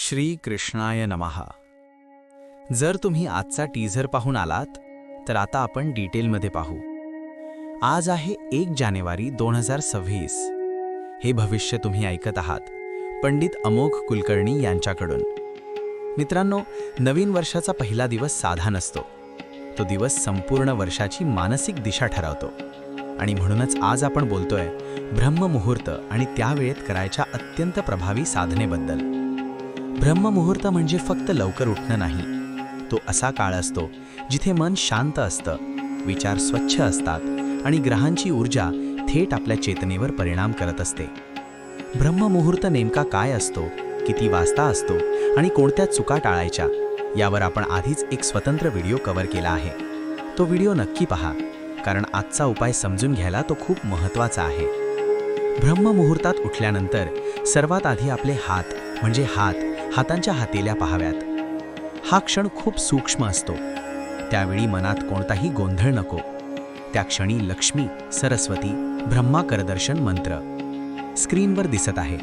श्री कृष्णाय नमः। जर तुम्ही आजचा टीझर पाहून आलात तर आता आपण डिटेलमध्ये पाहू। आज आहे 1 जानेवारी 2026। हे भविष्य तुम्ही ऐकत आहात पंडित अमोघ कुलकर्णी यांच्याकडून। मित्रांनो, नवीन वर्षाचा पहिला दिवस साधा नसतो। तो दिवस संपूर्ण वर्षाची मानसिक दिशा ठरवतो आणि म्हणूनच आज आपण बोलतोय ब्रह्ममुहूर्त आणि त्या वेळेत करायच्या अत्यंत प्रभावी साधनेबद्दल। ब्रह्ममुहूर्त म्हणजे फक्त लवकर उठणं नाही, तो असा काळ असतो जिथे मन शांत असतं, विचार स्वच्छ असतात आणि ग्रहांची ऊर्जा थेट आपल्या चेतनेवर परिणाम करत असते। ब्रह्ममुहूर्त नेमका काय असतो, किती वाजता असतो आणि कोणत्या चुका टाळायच्या यावर आपण आधीच एक स्वतंत्र व्हिडिओ कव्हर केला आहे। तो व्हिडिओ नक्की पहा, कारण आजचा उपाय समजून घ्यायला तो खूप महत्त्वाचा आहे। ब्रह्ममुहूर्तात उठल्यानंतर सर्वात आधी आपले हात म्हणजे हातांच्या हातेल्या पाहाव्यात। हा क्षण खूप सूक्ष्म असतो। त्यावेळी मनात कोणताही गोंधळ नको। त्या क्षणी लक्ष्मी, सरस्वती, ब्रह्मा करदर्शन मंत्र स्क्रीनवर दिसत आहे।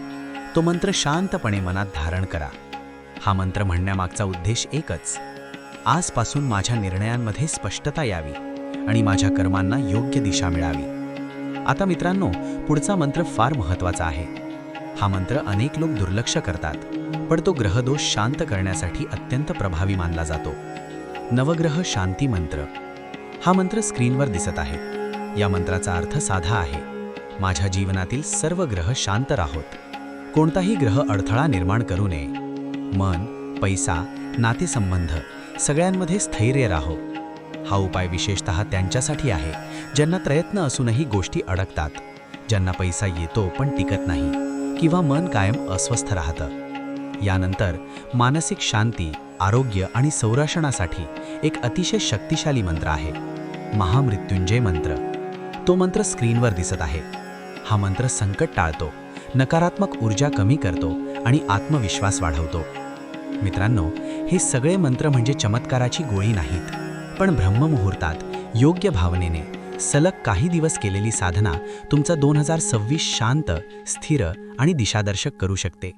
तो मंत्र शांतपणे मनात धारण करा। हा मंत्र म्हणण्यामागचा उद्देश एकच, आजपासून माझ्या निर्णयांमध्ये स्पष्टता यावी आणि माझ्या कर्मांना योग्य दिशा मिळावी। आता मित्रांनो, पुढचा मंत्र फार महत्त्वाचा आहे। हा मंत्र अनेक लोक दुर्लक्ष करतात, पण तो ग्रहदोष शांत करण्यासाठी अत्यंत प्रभावी मानला जातो। नवग्रह शांती मंत्र हा मंत्र स्क्रीनवर दिसत आहे। या मंत्राचा अर्थ साधा आहे, माझ्या जीवनातील सर्व ग्रह शांत राहोत, कोणताही ग्रह अडथळा निर्माण करू नये। मन, पैसा, नातेसंबंध सगळ्यांमध्ये स्थैर्य राहो। हा उपाय विशेषतः त्यांच्यासाठी आहे ज्यांना प्रयत्न असूनही गोष्टी अडकतात, ज्यांना पैसा येतो पण टिकत नाही, किंवा मन कायम अस्वस्थ राहतं। यानंतर मानसिक शांती, आरोग्य आणि संरक्षणासाठी एक अतिशय शक्तिशाली मंत्र आहे, महामृत्युंजय मंत्र। तो मंत्र स्क्रीनवर दिसत आहे। हा मंत्र संकट टाळतो, नकारात्मक ऊर्जा कमी करतो आणि आत्मविश्वास वाढवतो। मित्रांनो, हे सगळे मंत्र म्हणजे चमत्काराची गोळी नाहीत, पण ब्रह्ममुहूर्तात योग्य भावनेने सलग काही दिवस केलेली साधना तुमचा 2026 शांत, स्थिर आणि दिशादर्शक करू शकते।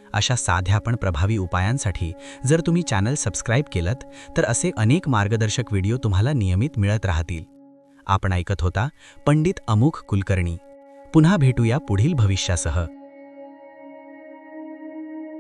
अशा साध्या पण प्रभावी उपायांसाठी जर तुम्ही चॅनल सबस्क्राईब केलत तर असे अनेक मार्गदर्शक व्हिडिओ तुम्हाला नियमित मिळत राहतील। आपण ऐकत होता पंडित अमोघ कुलकर्णी। पुन्हा भेटूया पुढील भविष्यासह।